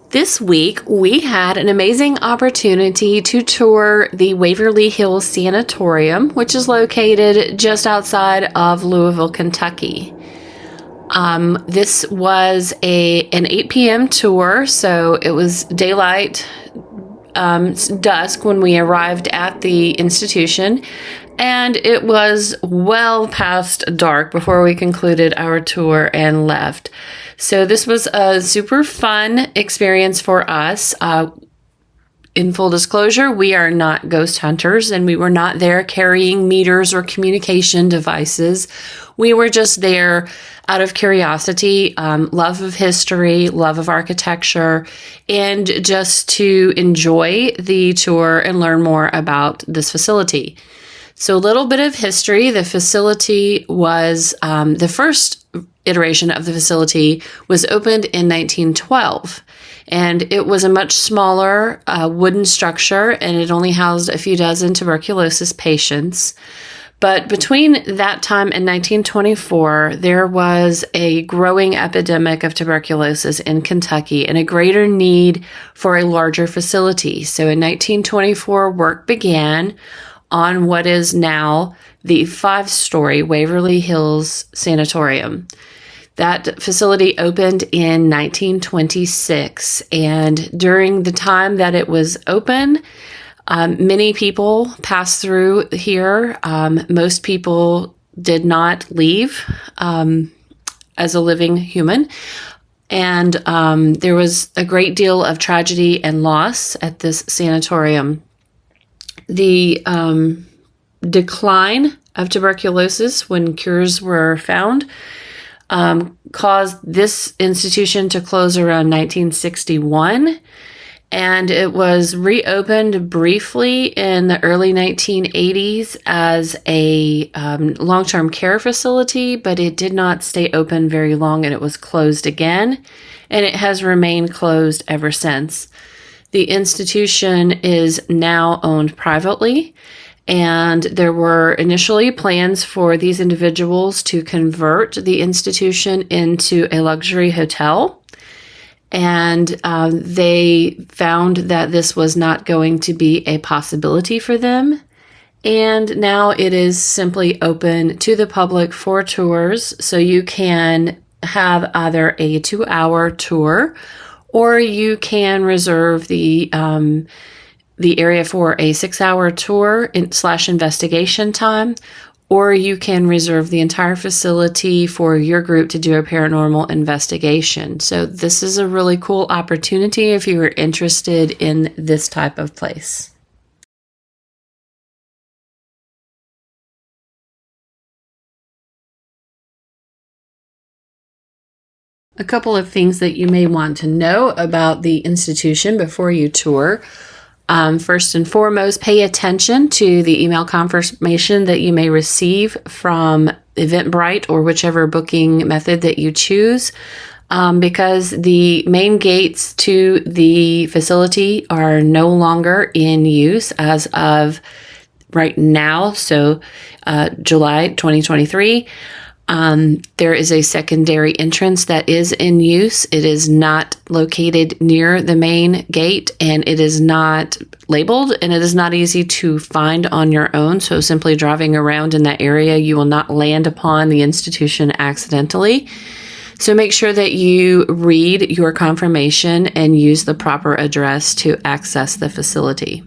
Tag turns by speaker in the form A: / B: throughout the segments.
A: This week, we had an amazing opportunity to tour the Waverly Hills Sanatorium, which is located just outside of Louisville, Kentucky. This was an 8 p.m. tour, so it was daylight, dusk when we arrived at the institution, and it was well past dark before we concluded our tour and left. So this was a super fun experience for us. In full disclosure, we are not ghost hunters, and we were not there carrying meters or communication devices. We were just there out of curiosity, love of history, love of architecture, and just to enjoy the tour and learn more about this facility. So a little bit of history. The facility was, the first iteration of the facility was opened in 1912. And it was a much smaller wooden structure, and it only housed a few dozen tuberculosis patients. But between that time and 1924, there was a growing epidemic of tuberculosis in Kentucky and a greater need for a larger facility. So in 1924, work began on what is now the 5-story Waverly Hills Sanatorium. That facility opened in 1926, and during the time that it was open, many people passed through here. Most people did not leave as a living human, and there was a great deal of tragedy and loss at this sanatorium. The decline of tuberculosis when cures were found caused this institution to close around 1961, and it was reopened briefly in the early 1980s as a long-term care facility, but it did not stay open very long, and it was closed again, and it has remained closed ever since. The institution is now owned privately, and there were initially plans for these individuals to convert the institution into a luxury hotel. And they found that this was not going to be a possibility for them. And now it is simply open to the public for tours. So you can have either a 2-hour tour, or you can reserve the area for a 6-hour tour / investigation time, or you can reserve the entire facility for your group to do a paranormal investigation. So this is a really cool opportunity if you are interested in this type of place. A couple of things that you may want to know about the institution before you tour. First and foremost, pay attention to the email confirmation that you may receive from Eventbrite or whichever booking method that you choose, because the main gates to the facility are no longer in use as of right now, so July 2023. There is a secondary entrance that is in use. It is not located near the main gate, and it is not labeled, and it is not easy to find on your own. So simply driving around in that area, you will not land upon the institution accidentally. So make sure that you read your confirmation and use the proper address to access the facility.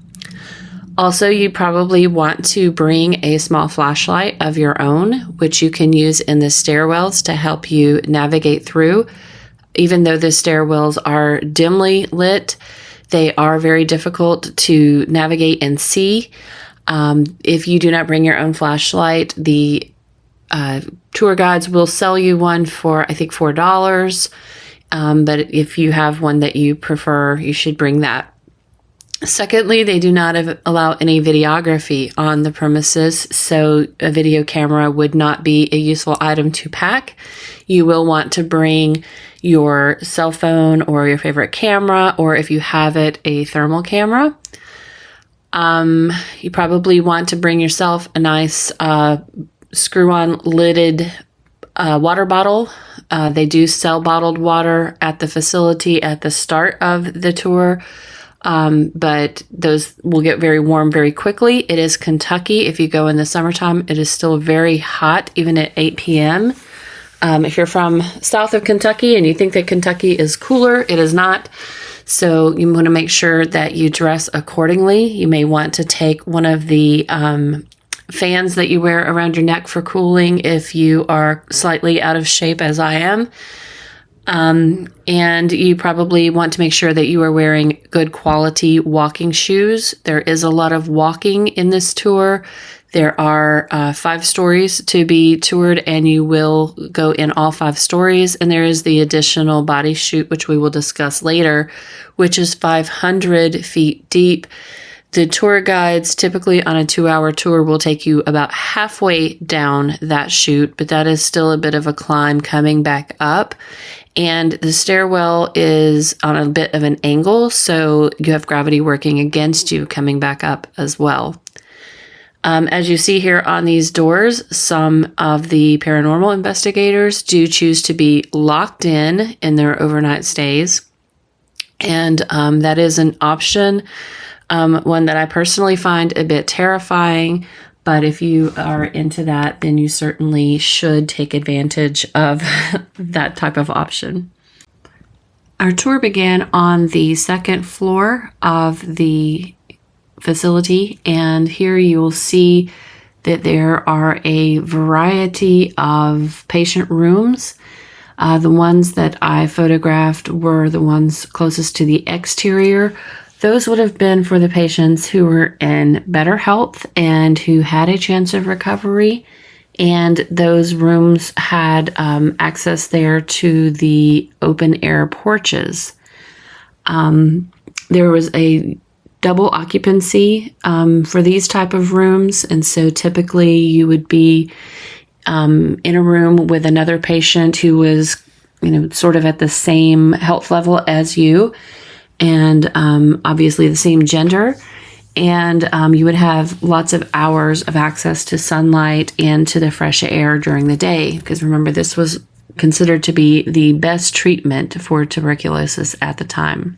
A: Also, you probably want to bring a small flashlight of your own, which you can use in the stairwells to help you navigate through. Even though the stairwells are dimly lit, they are very difficult to navigate and see. If you do not bring your own flashlight, the tour guides will sell you one for, I think, $4. But if you have one that you prefer, you should bring that. Secondly, they do not allow any videography on the premises, so a video camera would not be a useful item to pack. You will want to bring your cell phone or your favorite camera, or if you have it, a thermal camera. You probably want to bring yourself a nice screw-on lidded water bottle. They do sell bottled water at the facility at the start of the tour, but those will get very warm very quickly. It is Kentucky. If you go in the summertime, it is still very hot, even at 8 p.m. If you're from south of Kentucky and you think that Kentucky is cooler, it is not. So you want to make sure that you dress accordingly. You may want to take one of the fans that you wear around your neck for cooling if you are slightly out of shape, as I am. And you probably want to make sure that you are wearing good quality walking shoes. There is a lot of walking in this tour. There are 5 stories to be toured, and you will go in all 5 stories. And there is the additional body chute, which we will discuss later, which is 500 feet deep. The tour guides typically on a 2-hour tour will take you about halfway down that chute, but that is still a bit of a climb coming back up. And the stairwell is on a bit of an angle, so you have gravity working against you coming back up as well. As you see here on these doors, some of the paranormal investigators do choose to be locked in their overnight stays. And that is an option, one that I personally find a bit terrifying. But if you are into that, then you certainly should take advantage of that type of option. Our tour began on the 2nd floor of the facility, and here you will see that there are a variety of patient rooms. The ones that I photographed were the ones closest to the exterior. Those would have been for the patients who were in better health and who had a chance of recovery. And those rooms had access there to the open air porches. There was a double occupancy for these type of rooms. And so typically you would be in a room with another patient who was, sort of at the same health level as you, and obviously the same gender. And you would have lots of hours of access to sunlight and to the fresh air during the day. Because remember, this was considered to be the best treatment for tuberculosis at the time.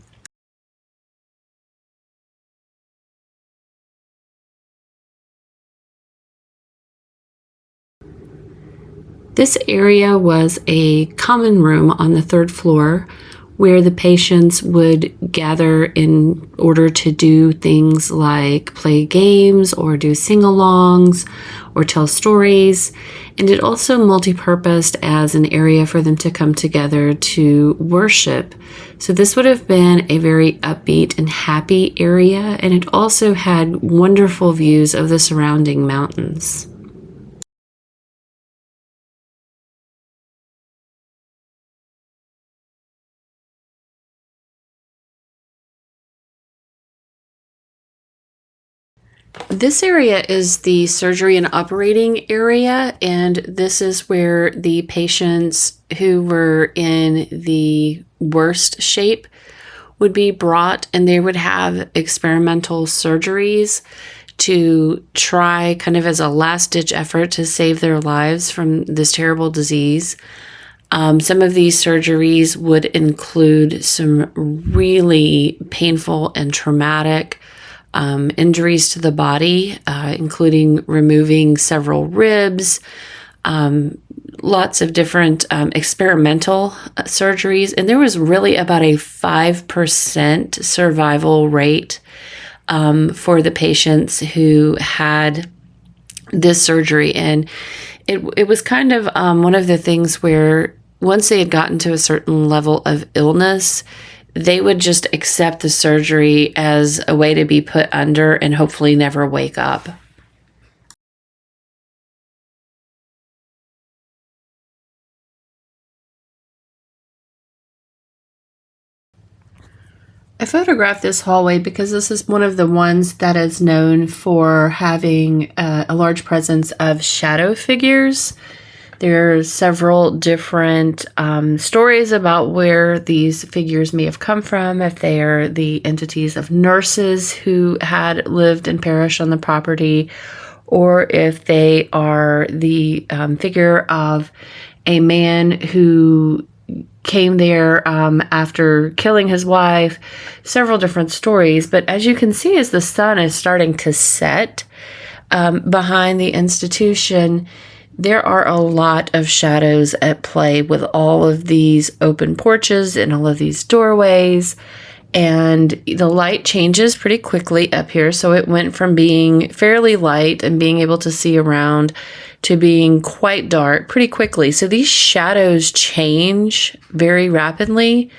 A: This area was a common room on the 3rd floor where the patients would gather in order to do things like play games or do sing-alongs or tell stories. And it also multi-purposed as an area for them to come together to worship. So this would have been a very upbeat and happy area, and it also had wonderful views of the surrounding mountains. This area is the surgery and operating area, and this is where the patients who were in the worst shape would be brought, and they would have experimental surgeries to try, kind of as a last-ditch effort, to save their lives from this terrible disease. Some of these surgeries would include some really painful and traumatic injuries to the body, including removing several ribs, lots of different experimental surgeries. And there was really about a 5% survival rate for the patients who had this surgery. And it was kind of one of the things where once they had gotten to a certain level of illness, they would just accept the surgery as a way to be put under and hopefully never wake up. I photographed this hallway because this is one of the ones that is known for having a large presence of shadow figures. There are several different stories about where these figures may have come from, if they are the entities of nurses who had lived and perished on the property, or if they are the figure of a man who came there after killing his wife. Several different stories. But as you can see, as the sun is starting to set behind the institution, there are a lot of shadows at play with all of these open porches and all of these doorways. And the light changes pretty quickly up here. So it went from being fairly light and being able to see around to being quite dark pretty quickly. So these shadows change very rapidly.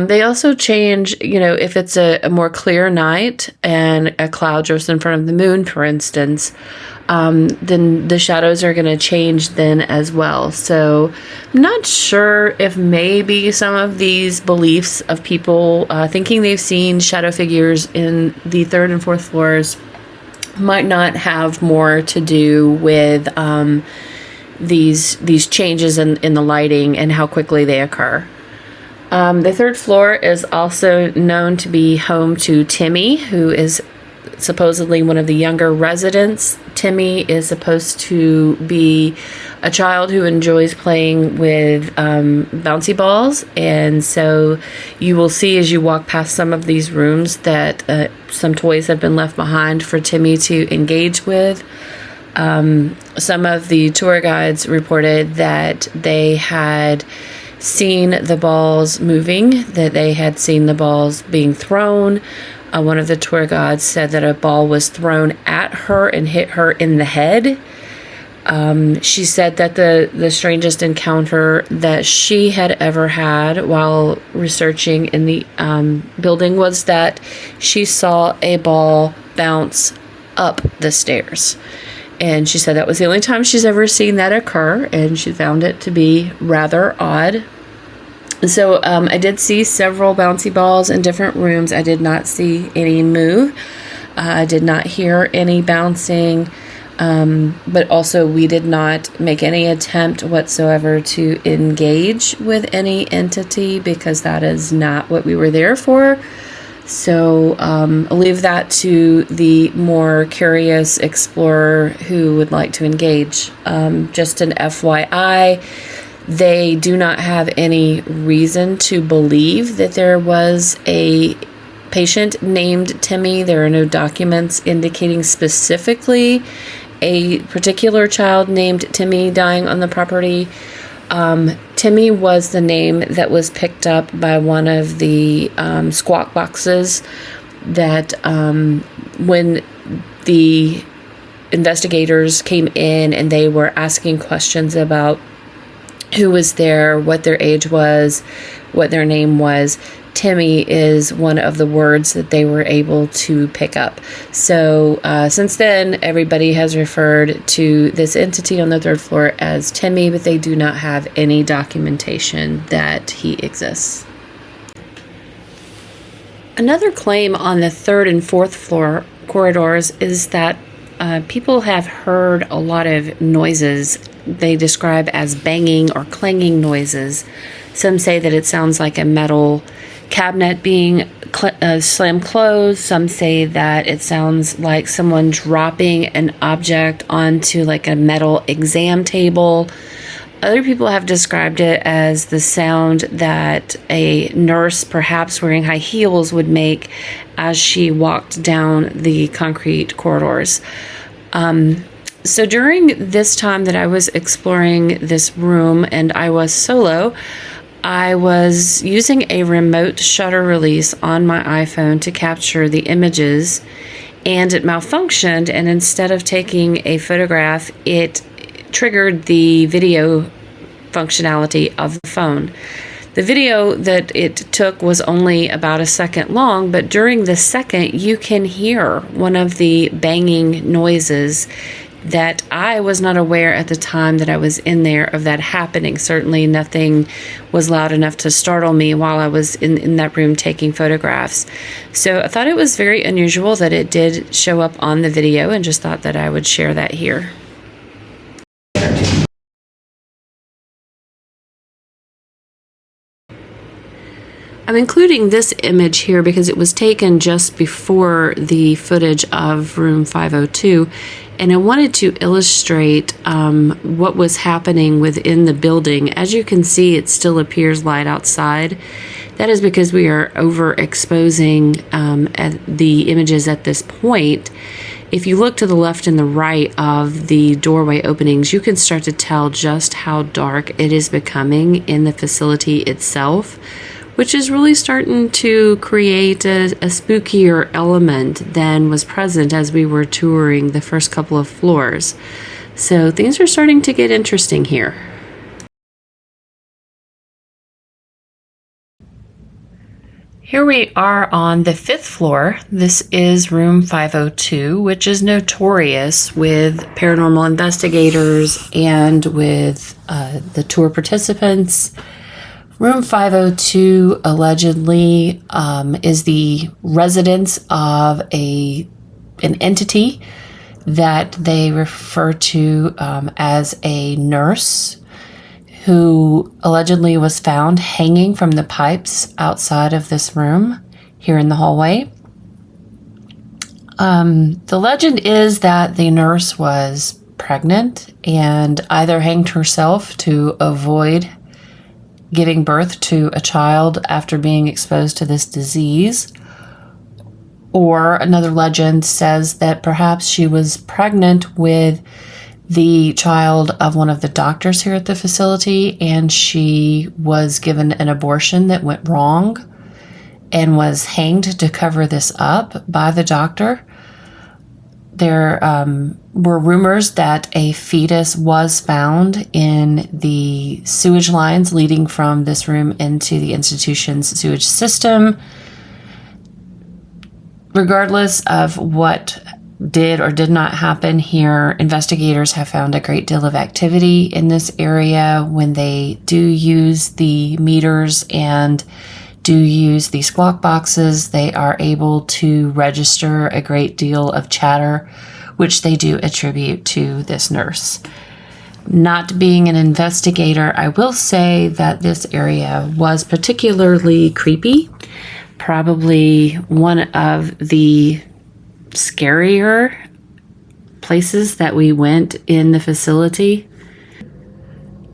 A: They also change, if it's a more clear night and a cloud drifts in front of the moon, for instance, then the shadows are going to change then as well. So I'm not sure if maybe some of these beliefs of people thinking they've seen shadow figures in the third and fourth floors might not have more to do with these changes in the lighting and how quickly they occur. The third floor is also known to be home to Timmy, who is supposedly one of the younger residents. Timmy is supposed to be a child who enjoys playing with bouncy balls, and so you will see as you walk past some of these rooms that some toys have been left behind for Timmy to engage with. Some of the tour guides reported that they had seen the balls moving, that they had seen the balls being thrown. One of the tour guides said that a ball was thrown at her and hit her in the head. She said that the strangest encounter that she had ever had while researching in the building was that she saw a ball bounce up the stairs. And she said that was the only time she's ever seen that occur, and she found it to be rather odd. So I did see several bouncy balls in different rooms. I did not see any move. I did not hear any bouncing. But also we did not make any attempt whatsoever to engage with any entity because that is not what we were there for. So I'll leave that to the more curious explorer who would like to engage. Just an FYI, they do not have any reason to believe that there was a patient named Timmy. There are no documents indicating specifically a particular child named Timmy dying on the property. Timmy was the name that was picked up by one of the squawk boxes that when the investigators came in and they were asking questions about who was there, what their age was, what their name was, Timmy is one of the words that they were able to pick up. So since then, everybody has referred to this entity on the third floor as Timmy, but they do not have any documentation that he exists. Another claim on the third and fourth floor corridors is that people have heard a lot of noises they describe as banging or clanging noises. Some say that it sounds like a metal cabinet being slammed closed. Some say that it sounds like someone dropping an object onto like a metal exam table. Other people have described it as the sound that a nurse, perhaps wearing high heels, would make as she walked down the concrete corridors. So during this time that I was exploring this room and I was solo, I was using a remote shutter release on my iPhone to capture the images, and it malfunctioned, and instead of taking a photograph, it triggered the video functionality of the phone. The video that it took was only about a second long, but during the second, you can hear one of the banging noises that I was not aware at the time that I was in there of that happening. Certainly nothing was loud enough to startle me while I was in that room taking photographs. So I thought it was very unusual that it did show up on the video, and just thought that I would share that here. I'm including this image here because it was taken just before the footage of room 502, and I wanted to illustrate what was happening within the building. As you can see, it still appears light outside. That is because we are overexposing the images at this point. If you look to the left and the right of the doorway openings, you can start to tell just how dark it is becoming in the facility itself, which is really starting to create a spookier element than was present as we were touring the first couple of floors. So things are starting to get interesting here. Here we are on the 5th floor. This is room 502, which is notorious with paranormal investigators and with the tour participants. Room 502 allegedly is the residence of an entity that they refer to as a nurse, who allegedly was found hanging from the pipes outside of this room here in the hallway. The legend is that the nurse was pregnant and either hanged herself to avoid giving birth to a child after being exposed to this disease, or another legend says that perhaps she was pregnant with the child of one of the doctors here at the facility, and she was given an abortion that went wrong and was hanged to cover this up by the doctor. There were rumors that a fetus was found in the sewage lines leading from this room into the institution's sewage system. Regardless of what did or did not happen here, investigators have found a great deal of activity in this area when they do use the meters and do use the squawk boxes. They are able to register a great deal of chatter, which they do attribute to this nurse. Not being an investigator, I will say that this area was particularly creepy. Probably one of the scarier places that we went in the facility.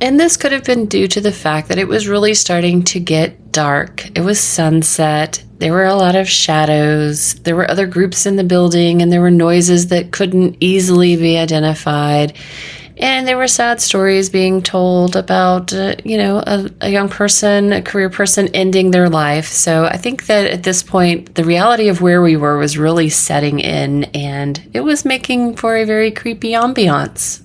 A: And this could have been due to the fact that it was really starting to get dark. It was sunset. There were a lot of shadows. There were other groups in the building, and there were noises that couldn't easily be identified. And there were sad stories being told about, a young person, a career person ending their life. So I think that at this point, the reality of where we were was really setting in, and it was making for a very creepy ambiance.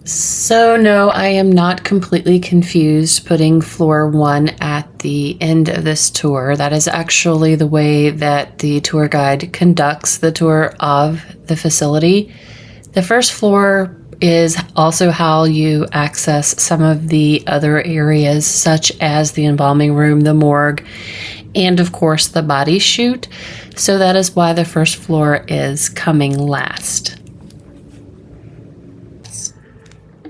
A: So no, I am not completely confused putting floor 1 at the end of this tour. That is actually the way that the tour guide conducts the tour of the facility. The first floor is also how you access some of the other areas, such as the embalming room, the morgue, and of course the body chute. So that is why the first floor is coming last.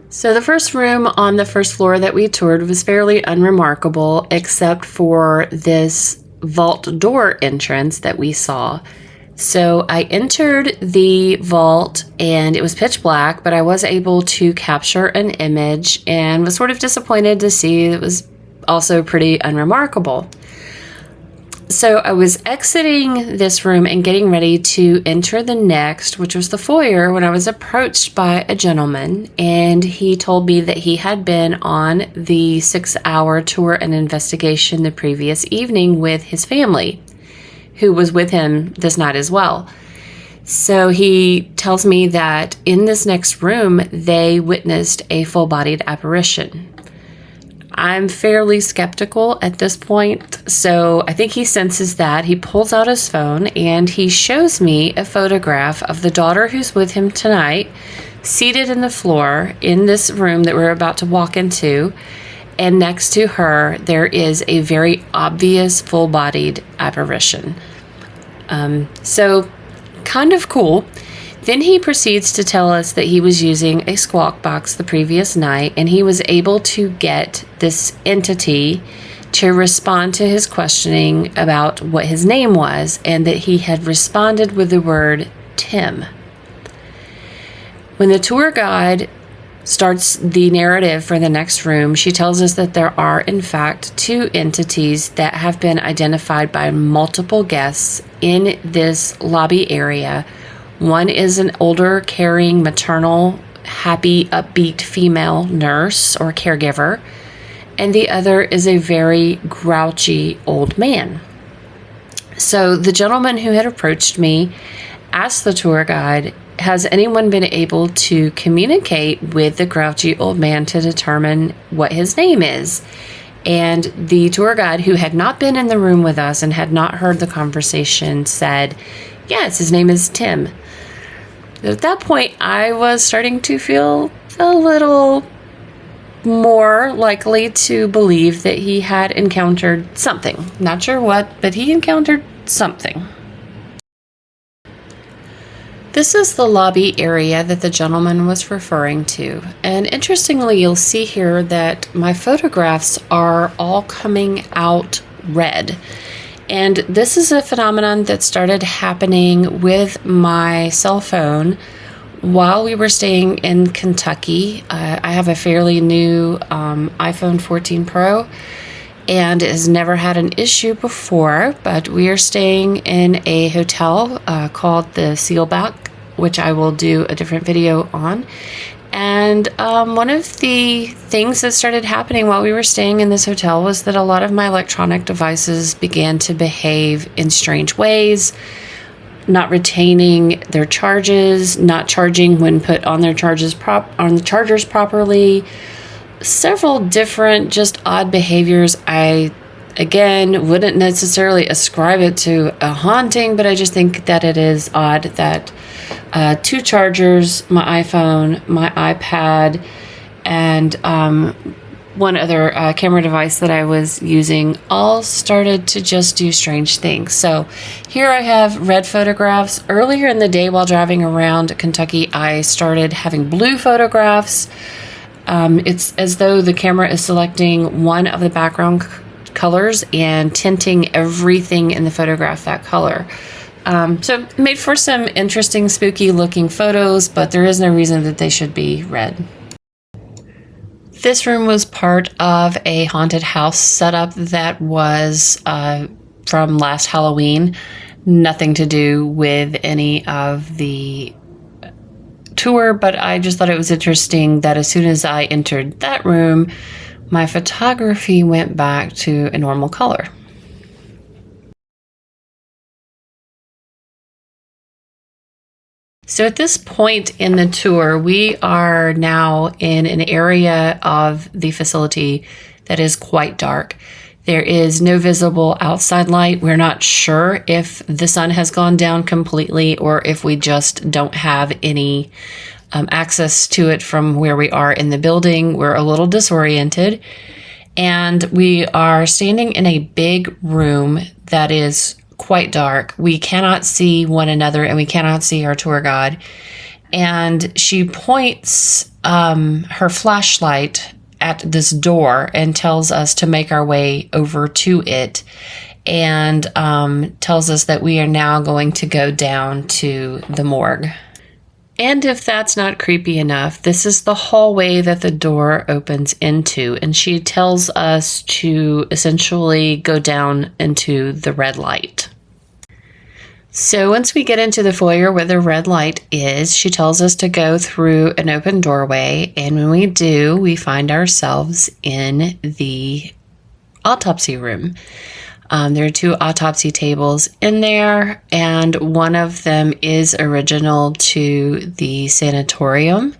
A: So the first room on the first floor that we toured was fairly unremarkable, except for this vault door entrance that we saw. So I entered the vault and it was pitch black, but I was able to capture an image and was sort of disappointed to see it was also pretty unremarkable. So I was exiting this room and getting ready to enter the next, which was the foyer, when I was approached by a gentleman, and he told me that he had been on the 6-hour tour and investigation the previous evening with his family, who was with him this night as well. So he tells me that in this next room, they witnessed a full-bodied apparition. I'm fairly skeptical at this point, so I think he senses that. He pulls out his phone and he shows me a photograph of the daughter who's with him tonight, seated in the floor in this room that we're about to walk into, and next to her there is a very obvious full-bodied apparition. So kind of cool. Then he proceeds to tell us that he was using a squawk box the previous night, and he was able to get this entity to respond to his questioning about what his name was, and that he had responded with the word Tim. When the tour guide starts the narrative for the next room, she tells us that there are, in fact, 2 entities that have been identified by multiple guests in this lobby area. One is an older, caring, maternal, happy, upbeat female nurse or caregiver, and the other is a very grouchy old man. So the gentleman who had approached me asked the tour guide, has anyone been able to communicate with the grouchy old man to determine what his name is? And the tour guide, who had not been in the room with us and had not heard the conversation, said, yes, his name is Tim. At that point, I was starting to feel a little more likely to believe that he had encountered something. Not sure what, but he encountered something. This is the lobby area that the gentleman was referring to. And interestingly, you'll see here that my photographs are all coming out red. And this is a phenomenon that started happening with my cell phone while we were staying in Kentucky. I have a fairly new iPhone 14 Pro, and it has never had an issue before, but we are staying in a hotel called the Sealback, which I will do a different video on. And one of the things that started happening while we were staying in this hotel was that a lot of my electronic devices began to behave in strange ways, not retaining their charges, not charging when put on their chargers properly. Several different just odd behaviors. I, again, wouldn't necessarily ascribe it to a haunting, but I just think that it is odd that 2 chargers, my iPhone, my iPad, and one other camera device that I was using all started to just do strange things. So here I have red photographs. Earlier in the day while driving around Kentucky, I started having blue photographs. It's as though the camera is selecting one of the background colors and tinting everything in the photograph that color. So it made for some interesting, spooky looking photos, but there is no reason that they should be red. This room was part of a haunted house setup that was from last Halloween. Nothing to do with any of the tour, but I just thought it was interesting that as soon as I entered that room, my photography went back to a normal color. So at this point in the tour, we are now in an area of the facility that is quite dark. There is no visible outside light. We're not sure if the sun has gone down completely or if we just don't have any access to it from where we are in the building. We're a little disoriented, and we are standing in a big room that is quite dark. We cannot see one another, and we cannot see our tour guide. And she points her flashlight at this door and tells us to make our way over to it, and tells us that we are now going to go down to the morgue. And if that's not creepy enough, this is the hallway that the door opens into, and she tells us to essentially go down into the red light. So once we get into the foyer where the red light is, she tells us to go through an open doorway, and when we do, we find ourselves in the autopsy room. There are 2 autopsy tables in there, and one of them is original to the sanatorium.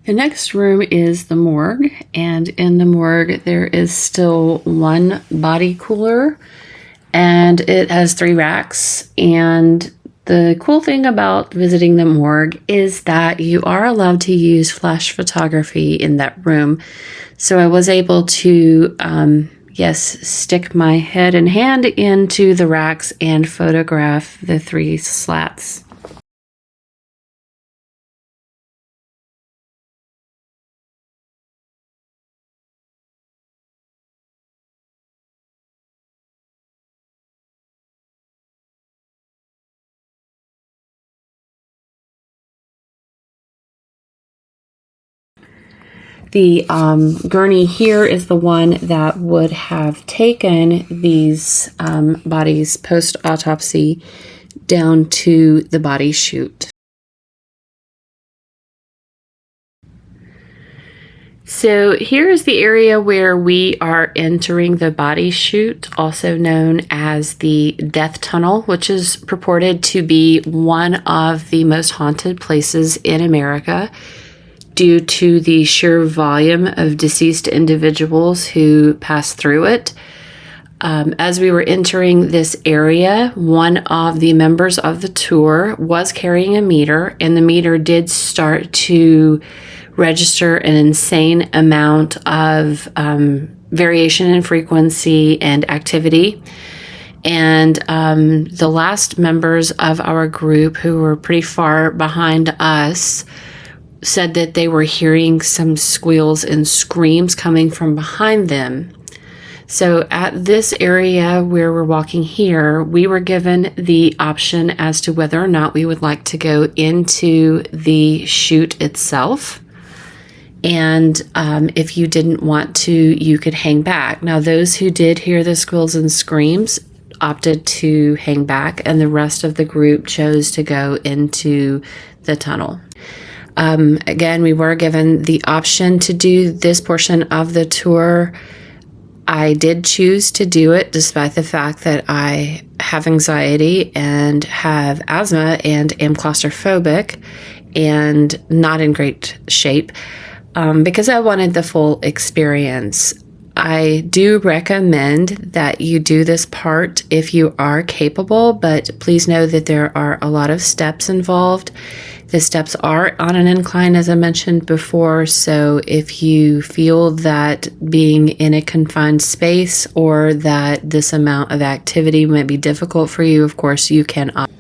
A: The next room is the morgue, and in the morgue there is still one body cooler, and it has 3 racks. And the cool thing about visiting the morgue is that you are allowed to use flash photography in that room. So I was able to yes, stick my head and hand into the racks and photograph the 3 slats. The gurney here is the one that would have taken these bodies post-autopsy down to the body chute. So here is the area where we are entering the body chute, also known as the death tunnel, which is purported to be one of the most haunted places in America, due to the sheer volume of deceased individuals who pass through it. As we were entering this area, one of the members of the tour was carrying a meter, and the meter did start to register an insane amount of variation in frequency and activity. And the last members of our group, who were pretty far behind us, said that they were hearing some squeals and screams coming from behind them. So at this area where we're walking here, we were given the option as to whether or not we would like to go into the chute itself. And if you didn't want to, you could hang back. Now, those who did hear the squeals and screams opted to hang back, and the rest of the group chose to go into the tunnel. Again, we were given the option to do this portion of the tour. I did choose to do it despite the fact that I have anxiety and have asthma and am claustrophobic and not in great shape, because I wanted the full experience. I do recommend that you do this part if you are capable, but please know that there are a lot of steps involved. The steps are on an incline, as I mentioned before, so if you feel that being in a confined space or that this amount of activity might be difficult for you, of course, you can opt.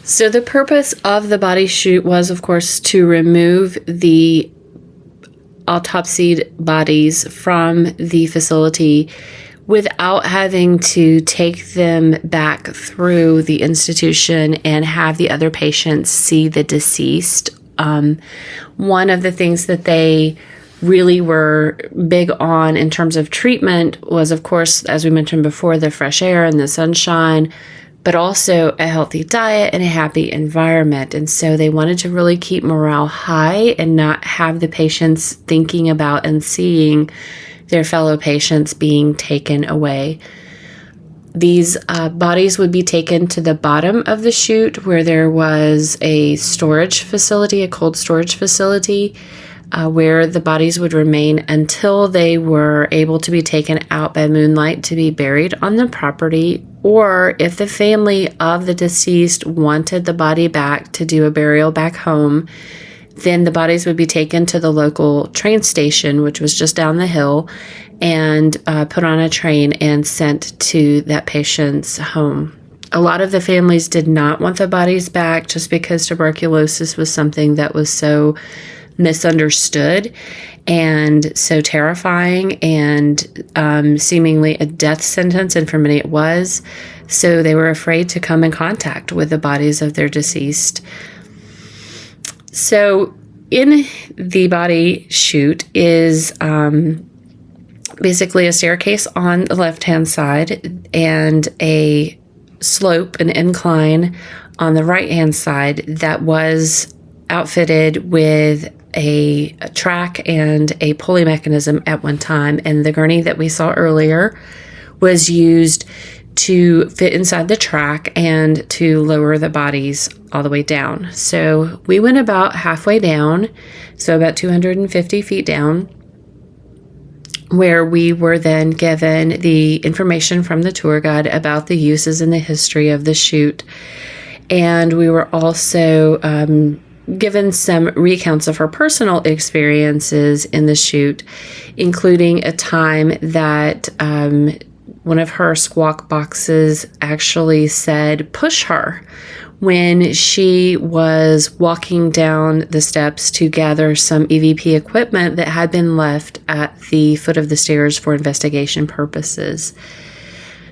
A: So the purpose of the body chute was, of course, to remove the autopsied bodies from the facility without having to take them back through the institution and have the other patients see the deceased. One of the things that they really were big on in terms of treatment was, of course, as we mentioned before, the fresh air and the sunshine, but also a healthy diet and a happy environment. And so they wanted to really keep morale high and not have the patients thinking about and seeing their fellow patients being taken away. These bodies would be taken to the bottom of the chute where there was a storage facility, a cold storage facility, where the bodies would remain until they were able to be taken out by moonlight to be buried on the property, or if the family of the deceased wanted the body back to do a burial back home, then the bodies would be taken to the local train station, which was just down the hill, and put on a train and sent to that patient's home. A lot of the families did not want the bodies back just because tuberculosis was something that was so misunderstood and so terrifying and seemingly a death sentence, and for many it was. So they were afraid to come in contact with the bodies of their deceased. So in the body chute is basically a staircase on the left-hand side and a slope, an incline on the right-hand side that was outfitted with a track and a pulley mechanism at one time. And the gurney that we saw earlier was used to fit inside the track and to lower the bodies all the way down. So we went about halfway down, so about 250 feet down, where we were then given the information from the tour guide about the uses and the history of the chute. And we were also given some recounts of her personal experiences in the shoot, including a time that one of her squawk boxes actually said, "Push her," when she was walking down the steps to gather some EVP equipment that had been left at the foot of the stairs for investigation purposes.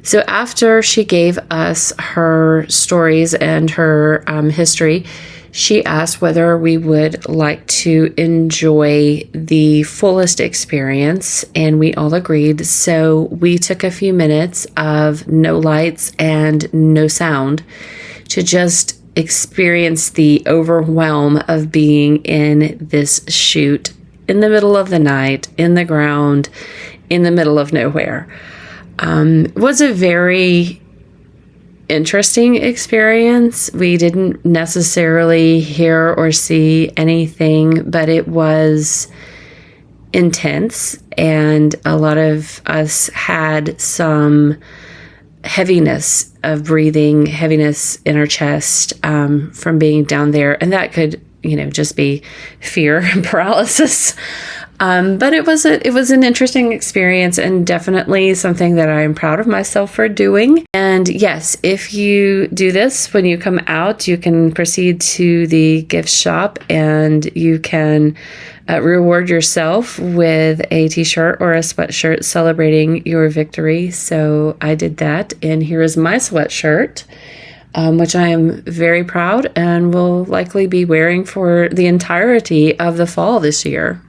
A: So after she gave us her stories and her history, she asked whether we would like to enjoy the fullest experience, and we all agreed. So we took a few minutes of no lights and no sound to just experience the overwhelm of being in this shoot in the middle of the night, in the ground, in the middle of nowhere. It was a very interesting experience. We didn't necessarily hear or see anything, but it was intense, and a lot of us had some heaviness of breathing, heaviness in our chest from being down there, and that could, just be fear and paralysis. But it was an interesting experience, and definitely something that I'm proud of myself for doing. And yes, if you do this when you come out, you can proceed to the gift shop and you can reward yourself with a t-shirt or a sweatshirt celebrating your victory. So I did that, and here is my sweatshirt, which I am very proud and will likely be wearing for the entirety of the fall this year.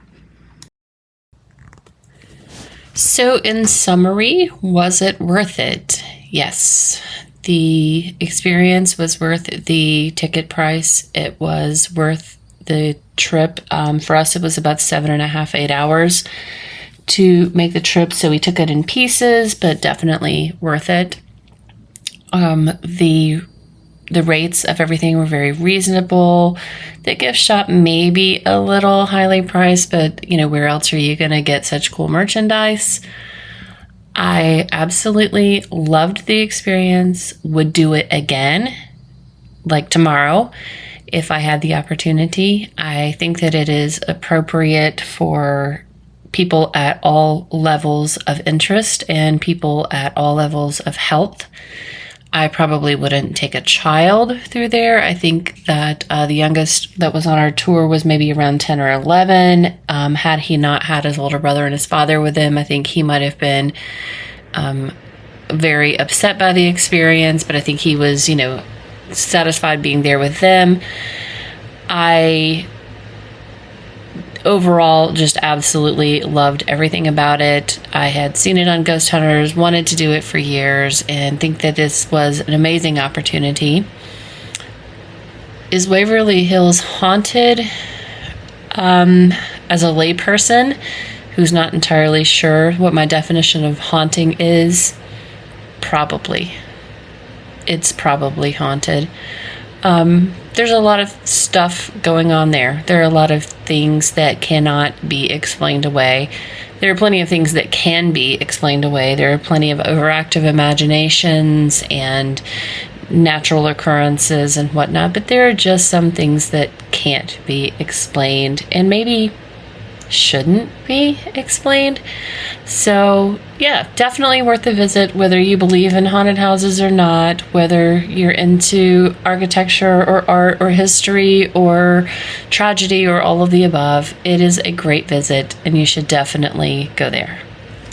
A: So in summary, was it worth it? Yes. The experience was worth the ticket price. It was worth the trip. For us, it was about 7.5, 8 hours to make the trip. So we took it in pieces, but definitely worth it. The rates of everything were very reasonable. The gift shop may be a little highly priced, but where else are you going to get such cool merchandise? I absolutely loved the experience, would do it again, like tomorrow, if I had the opportunity. I think that it is appropriate for people at all levels of interest and people at all levels of health. I probably wouldn't take a child through there. I think that the youngest that was on our tour was maybe around 10 or 11. Had he not had his older brother and his father with him, I think he might have been very upset by the experience, but I think he was, satisfied being there with them. I overall just absolutely loved everything about it. I had seen it on Ghost Hunters, wanted to do it for years, and think that this was an amazing opportunity. Is Waverly Hills haunted? As a layperson who's not entirely sure what my definition of haunting is, probably. It's probably haunted. There's a lot of stuff going on there. There are a lot of things that cannot be explained away. There are plenty of things that can be explained away. There are plenty of overactive imaginations and natural occurrences and whatnot, but there are just some things that can't be explained and maybe shouldn't be explained. So yeah, definitely worth a visit, whether you believe in haunted houses or not, whether you're into architecture or art or history or tragedy or all of the above. It is a great visit, and you should definitely go there.